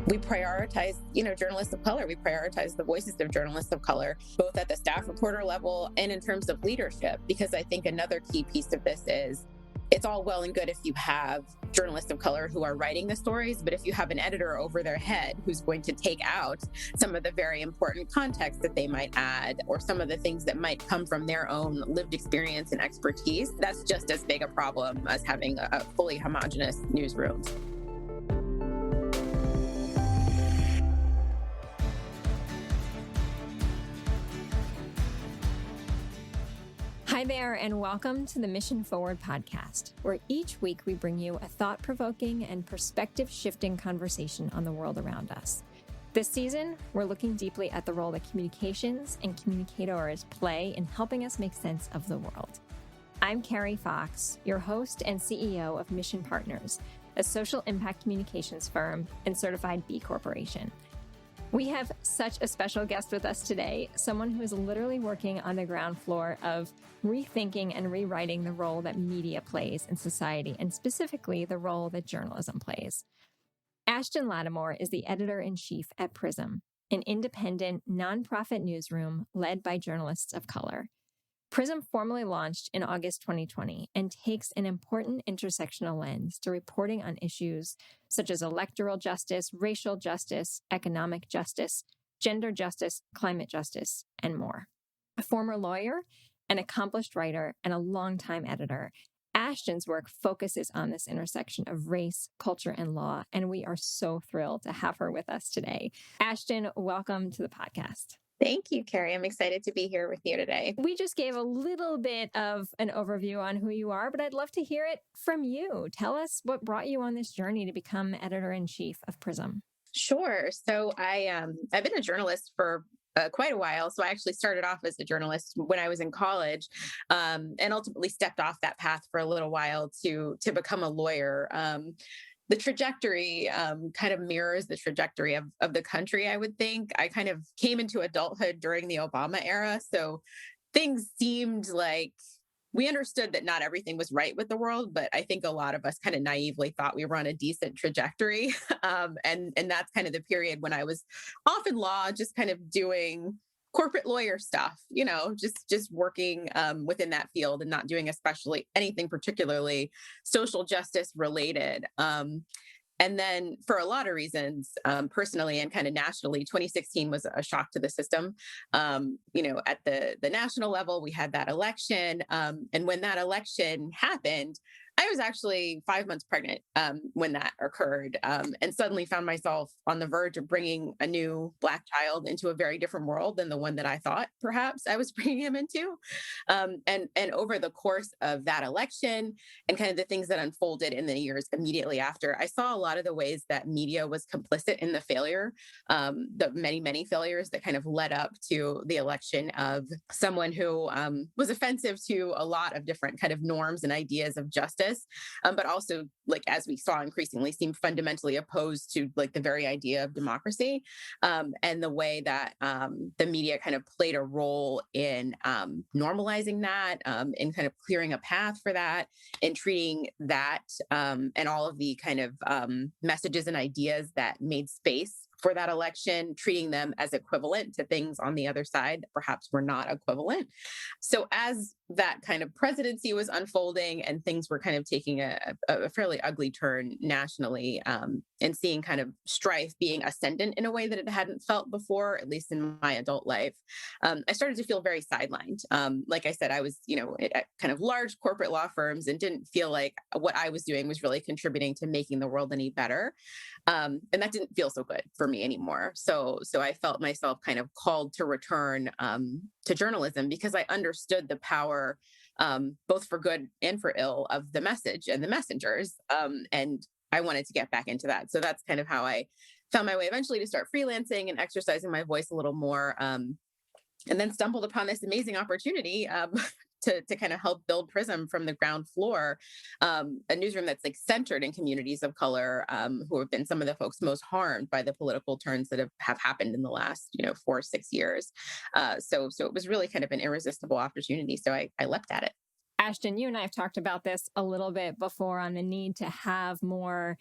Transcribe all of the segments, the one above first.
We prioritize, journalists of color. We prioritize the voices of journalists of color, both at the staff reporter level and in terms of leadership, because I think another key piece of this is it's all well and good if you have journalists of color who are writing the stories, but if you have an editor over their head who's going to take out some of the very important context that they might add, or some of the things that might come from their own lived experience and expertise, that's just as big a problem as having a fully homogenous newsroom. Hi there, and welcome to the Mission Forward podcast, where each week we bring you a thought-provoking and perspective-shifting conversation on the world around us. This season, we're looking deeply at the role that communications and communicators play in helping us make sense of the world. I'm Carrie Fox, your host and CEO of Mission Partners, a social impact communications firm and certified B Corporation. We have such a special guest with us today, someone who is literally working on the ground floor of rethinking and rewriting the role that media plays in society, and specifically the role that journalism plays. Ashton Lattimore is the editor-in-chief at Prism, an independent, nonprofit newsroom led by journalists of color. Prism formally launched in August 2020 and takes an important intersectional lens to reporting on issues such as electoral justice, racial justice, economic justice, gender justice, climate justice, and more. A former lawyer, an accomplished writer, and a longtime editor, Ashton's work focuses on this intersection of race, culture, and law, and we are so thrilled to have her with us today. Ashton, welcome to the podcast. Thank you, Carrie. I'm excited to be here with you today. We just gave a little bit of an overview on who you are, but I'd love to hear it from you. Tell us what brought you on this journey to become editor-in-chief of Prism. Sure. So I've been a journalist for quite a while. So I actually started off as a journalist when I was in college, and ultimately stepped off that path for a little while to become a lawyer. The trajectory kind of mirrors the trajectory of the country, I would think. I kind of came into adulthood during the Obama era. So things seemed like we understood that not everything was right with the world, but I think a lot of us kind of naively thought we were on a decent trajectory. And that's kind of the period when I was off in law, just kind of doing corporate lawyer stuff, just working within that field and not doing especially anything particularly social justice related. And then for a lot of reasons, personally and kind of nationally, 2016 was a shock to the system. At the national level, we had that election. And when that election happened, I was actually 5 months pregnant when that occurred, and suddenly found myself on the verge of bringing a new Black child into a very different world than the one that I thought perhaps I was bringing him into. And over the course of that election and kind of the things that unfolded in the years immediately after, I saw a lot of the ways that media was complicit in the failure, the many, many failures that kind of led up to the election of someone who was offensive to a lot of different kind of norms and ideas of justice. But also, like, as we saw increasingly, seemed fundamentally opposed to like the very idea of democracy, and the way that the media kind of played a role in normalizing that, in kind of clearing a path for that, and treating that and all of the kind of messages and ideas that made space for that election, treating them as equivalent to things on the other side that perhaps were not equivalent. So as that kind of presidency was unfolding and things were kind of taking a fairly ugly turn nationally, and seeing kind of strife being ascendant in a way that it hadn't felt before, at least in my adult life, I started to feel very sidelined. Like I said, I was, at kind of large corporate law firms and didn't feel like what I was doing was really contributing to making the world any better. And that didn't feel so good for me anymore. So I felt myself kind of called to return to journalism, because I understood the power, both for good and for ill, of the message and the messengers. And I wanted to get back into that. So that's kind of how I found my way eventually to start freelancing and exercising my voice a little more. And then stumbled upon this amazing opportunity to kind of help build Prism from the ground floor, a newsroom that's like centered in communities of color, who have been some of the folks most harmed by the political turns that have happened in the last 4 or 6 years. So it was really kind of an irresistible opportunity. So I leapt at it. Ashton, you and I have talked about this a little bit before on the need to have more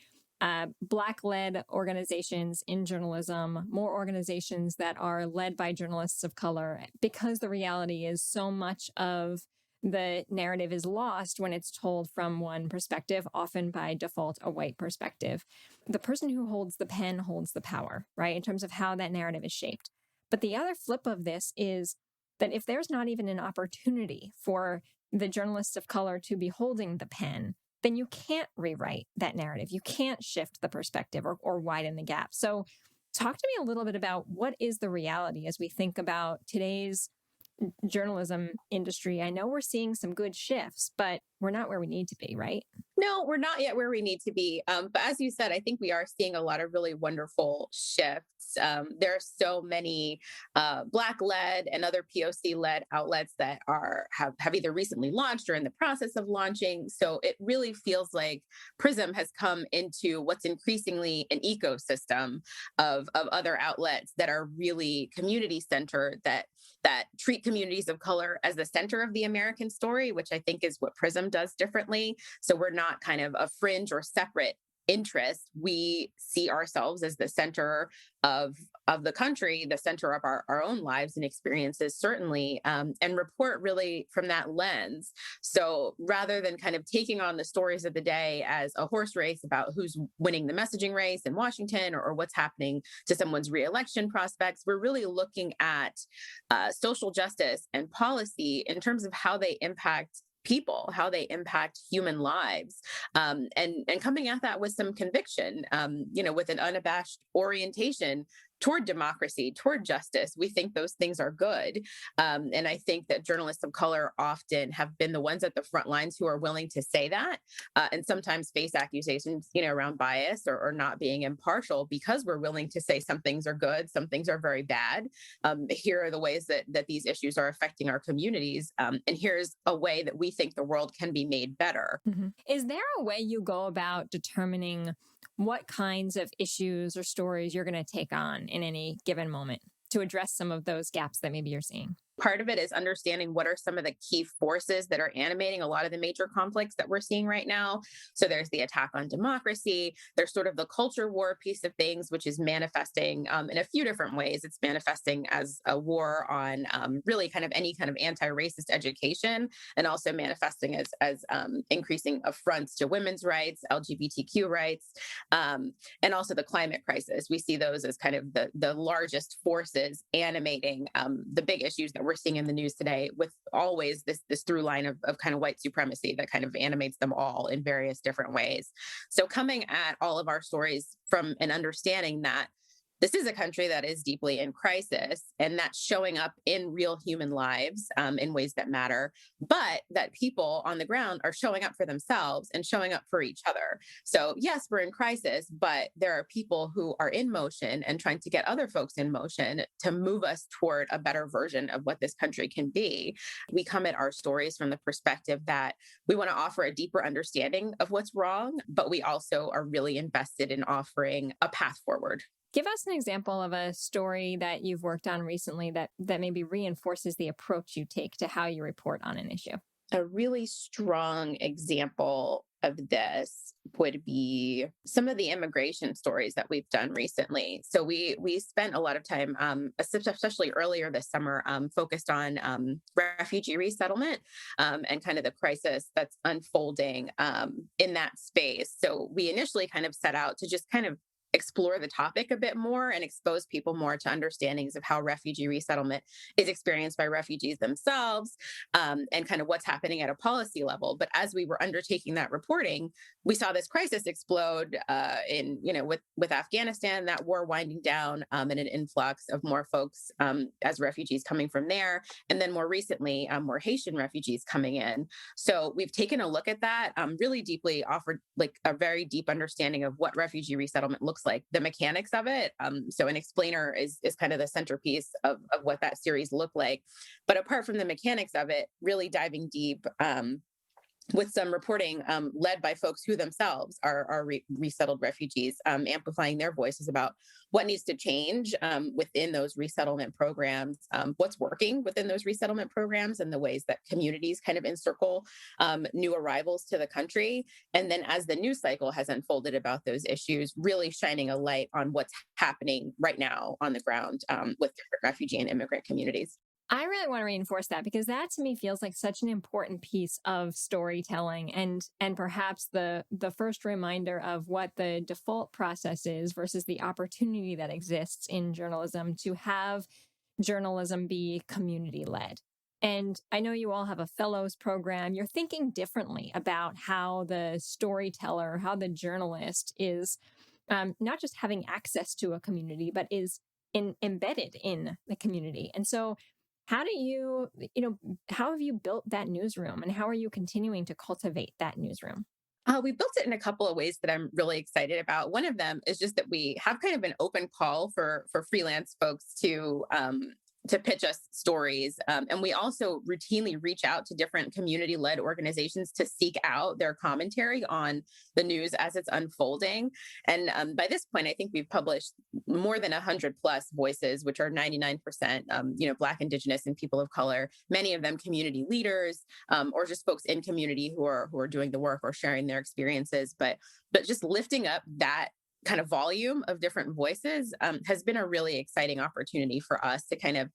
Black-led organizations in journalism, more organizations that are led by journalists of color, because the reality is so much of the narrative is lost when it's told from one perspective, often by default a white perspective. The person who holds the pen holds the power, right, in terms of how that narrative is shaped. But the other flip of this is that if there's not even an opportunity for the journalists of color to be holding the pen, then you can't rewrite that narrative. You can't shift the perspective or widen the gap. So talk to me a little bit about what is the reality as we think about today's journalism industry. I know we're seeing some good shifts, but we're not where we need to be, right? No, we're not yet where we need to be. But as you said, I think we are seeing a lot of really wonderful shifts. There are so many Black-led and other POC-led outlets that have either recently launched or in the process of launching. So it really feels like Prism has come into what's increasingly an ecosystem of other outlets that are really community-centered, that treat communities of color as the center of the American story, which I think is what Prism does differently. So we're not kind of a fringe or separate interest. We see ourselves as the center of the country, the center of our own lives and experiences, certainly, and report really from that lens. So rather than kind of taking on the stories of the day as a horse race about who's winning the messaging race in Washington or what's happening to someone's reelection prospects, we're really looking at social justice and policy in terms of how they impact people, how they impact human lives, and coming at that with some conviction, with an unabashed orientation toward democracy, toward justice. We think those things are good, and I think that journalists of color often have been the ones at the front lines who are willing to say that, and sometimes face accusations, around bias or not being impartial, because we're willing to say some things are good, some things are very bad. Here are the ways that these issues are affecting our communities, and here's a way that we think the world can be made better. Mm-hmm. Is there a way you go about determining what kinds of issues or stories you're going to take on in any given moment to address some of those gaps that maybe you're seeing? Part of it is understanding what are some of the key forces that are animating a lot of the major conflicts that we're seeing right now. So there's the attack on democracy. There's sort of the culture war piece of things, which is manifesting in a few different ways. It's manifesting as a war on really kind of any kind of anti-racist education, and also manifesting as increasing affronts to women's rights, LGBTQ rights, and also the climate crisis. We see those as kind of the largest forces animating the big issues that we're seeing in the news today, with always this through line of kind of white supremacy that kind of animates them all in various different ways. So coming at all of our stories from an understanding that this is a country that is deeply in crisis, and that's showing up in real human lives in ways that matter, but that people on the ground are showing up for themselves and showing up for each other. So yes, we're in crisis, but there are people who are in motion and trying to get other folks in motion to move us toward a better version of what this country can be. We come at our stories from the perspective that we want to offer a deeper understanding of what's wrong, but we also are really invested in offering a path forward. Give us an example of a story that you've worked on recently that maybe reinforces the approach you take to how you report on an issue. A really strong example of this would be some of the immigration stories that we've done recently. So we spent a lot of time, especially earlier this summer, focused on refugee resettlement and kind of the crisis that's unfolding in that space. So we initially kind of set out to just kind of explore the topic a bit more and expose people more to understandings of how refugee resettlement is experienced by refugees themselves, and kind of what's happening at a policy level. But as we were undertaking that reporting, we saw this crisis explode with Afghanistan, that war winding down, and an influx of more folks as refugees coming from there, and then more recently, more Haitian refugees coming in. So we've taken a look at that, really deeply, offered like a very deep understanding of what refugee resettlement looks like, the mechanics of it. So an explainer is kind of the centerpiece of what that series looked like. But apart from the mechanics of it, really diving deep with some reporting led by folks who themselves are resettled refugees, amplifying their voices about what needs to change within those resettlement programs, what's working within those resettlement programs, and the ways that communities kind of encircle new arrivals to the country. And then as the news cycle has unfolded about those issues, really shining a light on what's happening right now on the ground with different refugee and immigrant communities. I really want to reinforce that because that to me feels like such an important piece of storytelling and perhaps the first reminder of what the default process is versus the opportunity that exists in journalism to have journalism be community led. And I know you all have a fellows program. You're thinking differently about how the storyteller, how the journalist is not just having access to a community, but is embedded in the community. And so how do how have you built that newsroom and how are you continuing to cultivate that newsroom? We built it in a couple of ways that I'm really excited about. One of them is just that we have kind of an open call for freelance folks to pitch us stories, and we also routinely reach out to different community-led organizations to seek out their commentary on the news as it's unfolding. And by this point, I think we've published more than 100 plus voices, which are 99%, Black, Indigenous, and people of color. Many of them community leaders, or just folks in community who are doing the work or sharing their experiences. But just lifting up that kind of volume of different voices has been a really exciting opportunity for us to kind of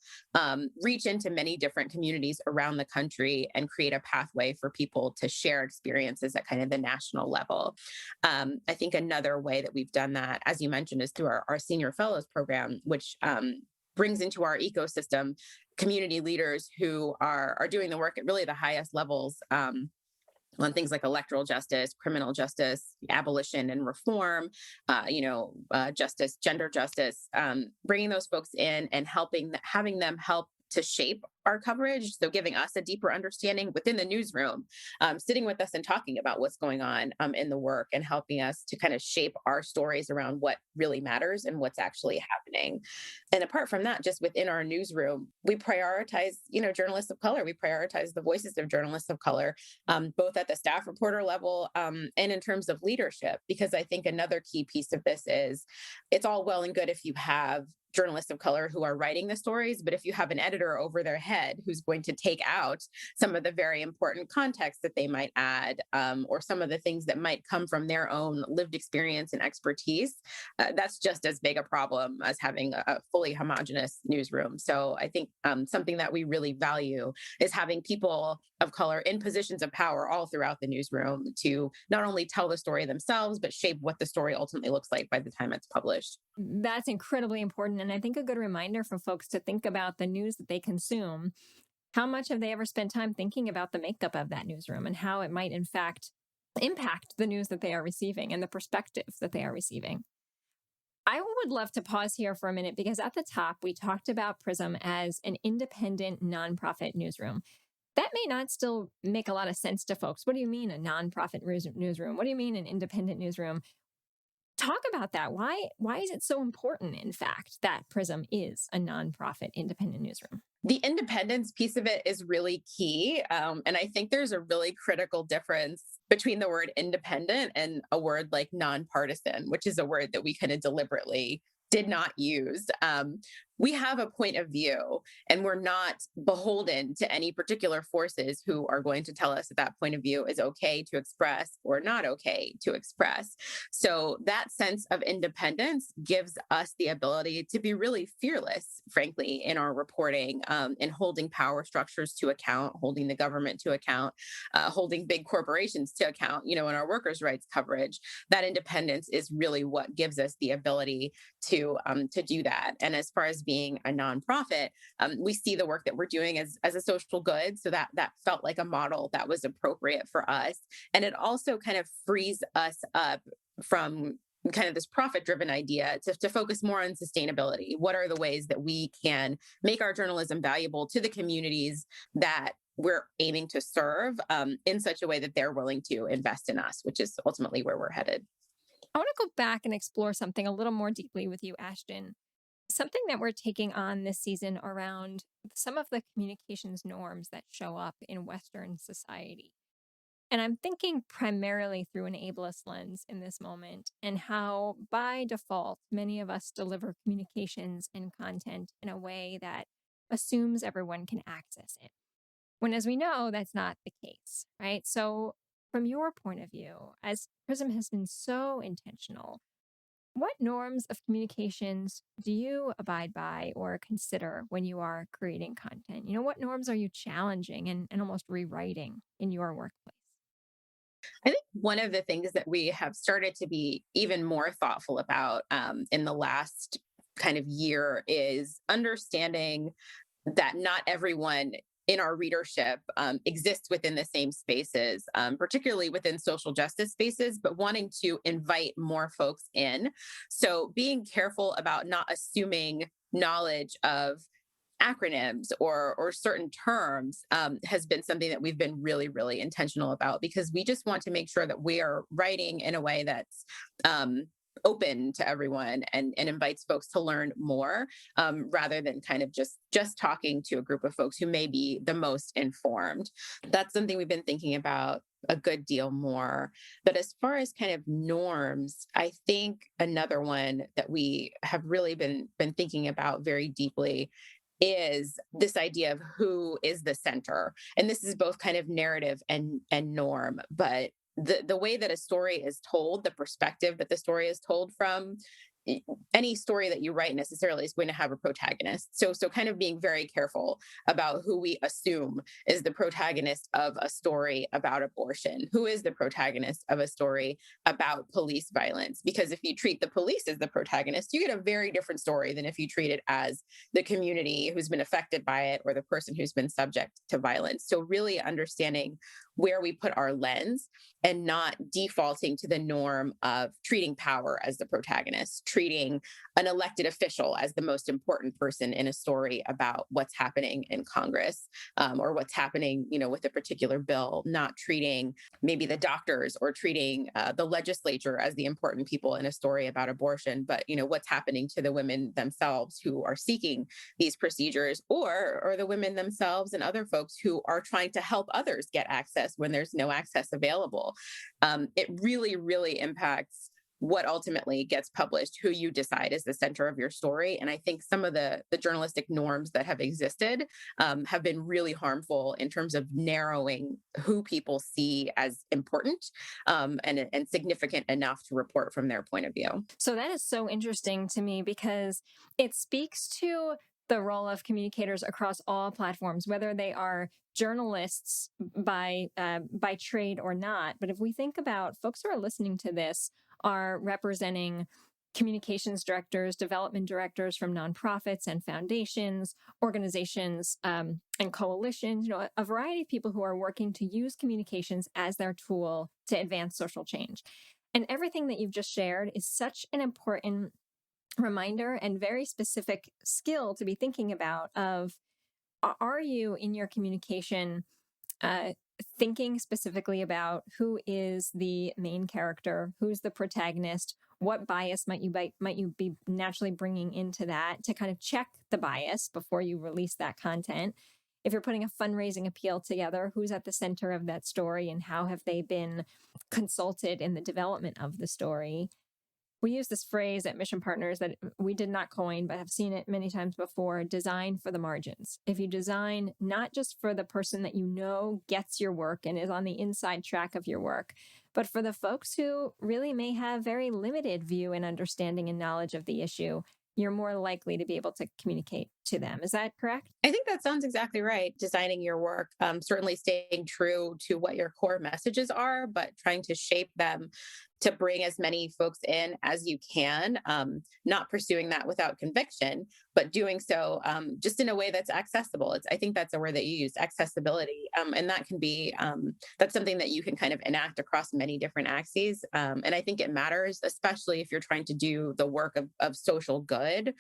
reach into many different communities around the country and create a pathway for people to share experiences at kind of the national level. I think another way that we've done that, as you mentioned, is through our Senior Fellows program, which brings into our ecosystem community leaders who are doing the work at really the highest levels. On things like electoral justice, criminal justice, abolition and reform, justice, gender justice, bringing those folks in and having them help to shape our coverage. So giving us a deeper understanding within the newsroom, sitting with us and talking about what's going on in the work and helping us to kind of shape our stories around what really matters and what's actually happening. And apart from that, just within our newsroom, we prioritize, journalists of color. We prioritize the voices of journalists of color, both at the staff reporter level and in terms of leadership, because I think another key piece of this is it's all well and good if you have journalists of color who are writing the stories, but if you have an editor over their head who's going to take out some of the very important context that they might add, or some of the things that might come from their own lived experience and expertise, that's just as big a problem as having a fully homogenous newsroom. So I think something that we really value is having people of color in positions of power all throughout the newsroom to not only tell the story themselves, but shape what the story ultimately looks like by the time it's published. That's incredibly important. And I think a good reminder for folks to think about the news that they consume. How much have they ever spent time thinking about the makeup of that newsroom and how it might, in fact, impact the news that they are receiving and the perspectives that they are receiving? I would love to pause here for a minute because at the top, we talked about Prism as an independent nonprofit newsroom. That may not still make a lot of sense to folks. What do you mean a nonprofit newsroom? What do you mean an independent newsroom? Talk about that. Why is it so important, in fact, that Prism is a nonprofit independent newsroom? The independence piece of it is really key. And I think there's a really critical difference between the word independent and a word like nonpartisan, which is a word that we kind of deliberately did not use. We have a point of view and we're not beholden to any particular forces who are going to tell us that that point of view is okay to express or not okay to express. So that sense of independence gives us the ability to be really fearless, frankly, in our reporting, and holding power structures to account, holding the government to account, holding big corporations to account, in our workers' rights coverage. That independence is really what gives us the ability to do that. And as far as being a nonprofit, we see the work that we're doing as a social good. So that felt like a model that was appropriate for us. And it also kind of frees us up from kind of this profit-driven idea to focus more on sustainability. What are the ways that we can make our journalism valuable to the communities that we're aiming to serve, in such a way that they're willing to invest in us, which is ultimately where we're headed. I want to go back and explore something a little more deeply with you, Ashton. Something that we're taking on this season around some of the communications norms that show up in Western society. And I'm thinking primarily through an ableist lens in this moment, and how by default, many of us deliver communications and content in a way that assumes everyone can access it. When, as we know, that's not the case, right? So, from your point of view, as Prism has been so intentional, what norms of communications do you abide by or consider when you are creating content? What norms are you challenging and almost rewriting in your workplace? I think one of the things that we have started to be even more thoughtful about in the last kind of year is understanding that not everyone in our readership exists within the same spaces, particularly within social justice spaces, but wanting to invite more folks in. So being careful about not assuming knowledge of acronyms or certain terms has been something that we've been really intentional about, because we just want to make sure that we are writing in a way that's open to everyone and invites folks to learn more, rather than kind of just talking to a group of folks who may be the most informed. That's something we've been thinking about a good deal more. But as far as kind of norms, I think another one that we have really been thinking about very deeply is this idea of who is the center. And this is both kind of narrative and norm, but the way that a story is told, the perspective that the story is told from, any story that you write necessarily is going to have a protagonist. So kind of being very careful about who we assume is the protagonist of a story about abortion, who is the protagonist of a story about police violence. Because if you treat the police as the protagonist, you get a very different story than if you treat it as the community who's been affected by it or the person who's been subject to violence. So really understanding where we put our lens and not defaulting to the norm of treating power as the protagonist, treating an elected official as the most important person in a story about what's happening in Congress, or what's happening, with a particular bill, not treating maybe the doctors or treating the legislature as the important people in a story about abortion, but what's happening to the women themselves who are seeking these procedures, or the women themselves and other folks who are trying to help others get access when there's no access available. It really impacts what ultimately gets published, who you decide is the center of your story. And I think some of the journalistic norms that have existed have been really harmful in terms of narrowing who people see as important, and significant enough to report from their point of view. So that is so interesting to me because it speaks to the role of communicators across all platforms, whether they are journalists by trade or not. But if we think about folks who are listening to this are representing communications directors, development directors from nonprofits and foundations, organizations, and coalitions, a variety of people who are working to use communications as their tool to advance social change. And everything that you've just shared is such an important reminder and very specific skill to be thinking about of, are you in your communication uh, thinking specifically about who is the main character, who's the protagonist, what bias might you be naturally bringing into that to kind of check the bias before you release that content. If you're putting a fundraising appeal together, who's at the center of that story and how have they been consulted in the development of the story? We use this phrase at Mission Partners that we did not coin, but have seen it many times before: design for the margins. If you design not just for the person that gets your work and is on the inside track of your work, but for the folks who really may have very limited view and understanding and knowledge of the issue, you're more likely to be able to communicate to them. Is that correct? I think that sounds exactly right. Designing your work, certainly staying true to what your core messages are, but trying to shape them to bring as many folks in as you can, not pursuing that without conviction, but doing so just in a way that's accessible. I think that's a word that you used, accessibility. And that can be, that's something that you can kind of enact across many different axes. And I think it matters, especially if you're trying to do the work of social good.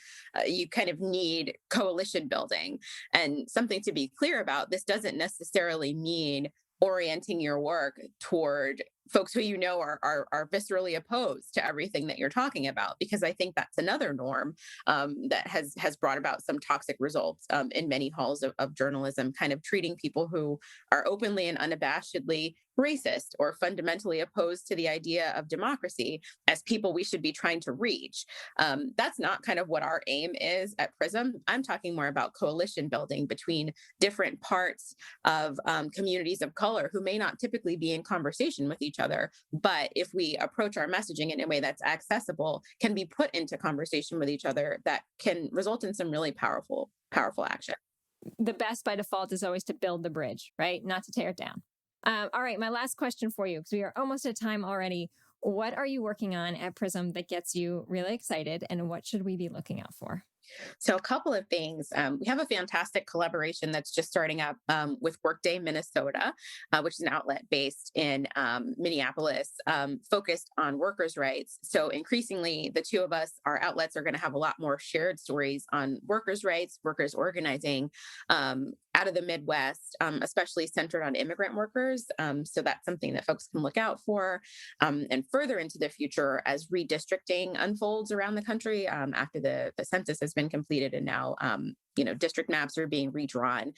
You kind of need coalition building. And something to be clear about, this doesn't necessarily mean orienting your work toward folks who are viscerally opposed to everything that you're talking about, because I think that's another norm that has brought about some toxic results in many halls of journalism, kind of treating people who are openly and unabashedly racist or fundamentally opposed to the idea of democracy as people we should be trying to reach. That's not kind of what our aim is at Prism. I'm talking more about coalition building between different parts of communities of color who may not typically be in conversation with each other, but if we approach our messaging in a way that's accessible, can be put into conversation with each other, that can result in some really powerful action. The best by default is always to build the bridge, right? Not to tear it down. All right, my last question for you, because we are almost at time already. What are you working on at Prism that gets you really excited, and what should we be looking out for? So, a couple of things. We have a fantastic collaboration that's just starting up with Workday Minnesota, which is an outlet based in Minneapolis, focused on workers' rights. So, increasingly, the two of us, our outlets are going to have a lot more shared stories on workers' rights, workers organizing. Out of the Midwest, especially centered on immigrant workers. So that's something that folks can look out for. And further into the future, as redistricting unfolds around the country after the census has been completed and now district maps are being redrawn.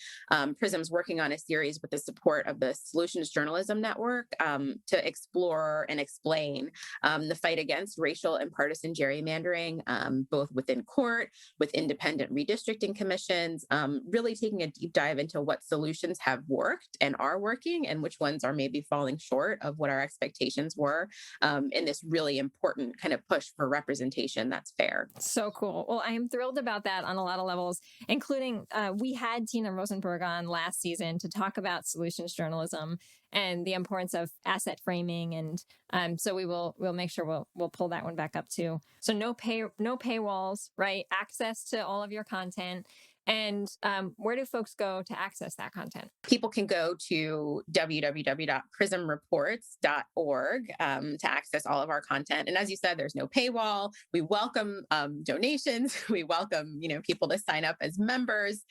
Prism's working on a series with the support of the Solutions Journalism Network to explore and explain the fight against racial and partisan gerrymandering, both within court, with independent redistricting commissions, really taking a deep dive into what solutions have worked and are working and which ones are maybe falling short of what our expectations were in this really important kind of push for representation that's fair. So cool. Well, I am thrilled about that on a lot of levels, including we had Tina Rosenberg on last season to talk about solutions journalism and the importance of asset framing. And so we'll make sure we'll pull that one back up too. So no paywalls, right? Access to all of your content. And where do folks go to access that content? People can go to www.prismreports.org to access all of our content. And as you said, there's no paywall. We welcome donations. We welcome people to sign up as members,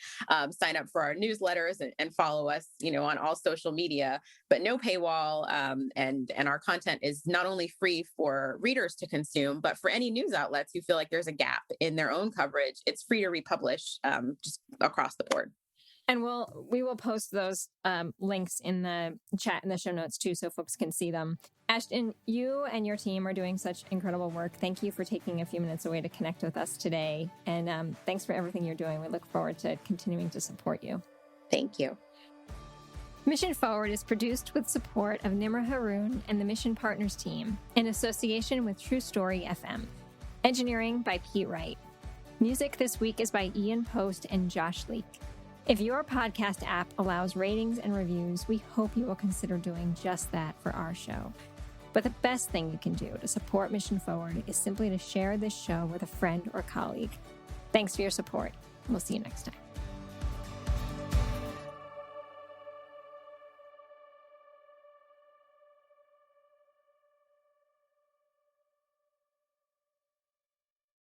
sign up for our newsletters, and follow us on all social media. But no paywall. And our content is not only free for readers to consume, but for any news outlets who feel like there's a gap in their own coverage, it's free to republish. Just across the board. And we will post those links in the chat in the show notes too, so folks can see them. Ashton, you and your team are doing such incredible work. Thank you for taking a few minutes away to connect with us today. And thanks for everything you're doing. We look forward to continuing to support you. Thank you. Mission Forward is produced with support of Nimra Haroon and the Mission Partners team in association with True Story FM. Engineering by Pete Wright. Music this week is by Ian Post and Josh Leake. If your podcast app allows ratings and reviews, we hope you will consider doing just that for our show. But the best thing you can do to support Mission Forward is simply to share this show with a friend or colleague. Thanks for your support. We'll see you next time.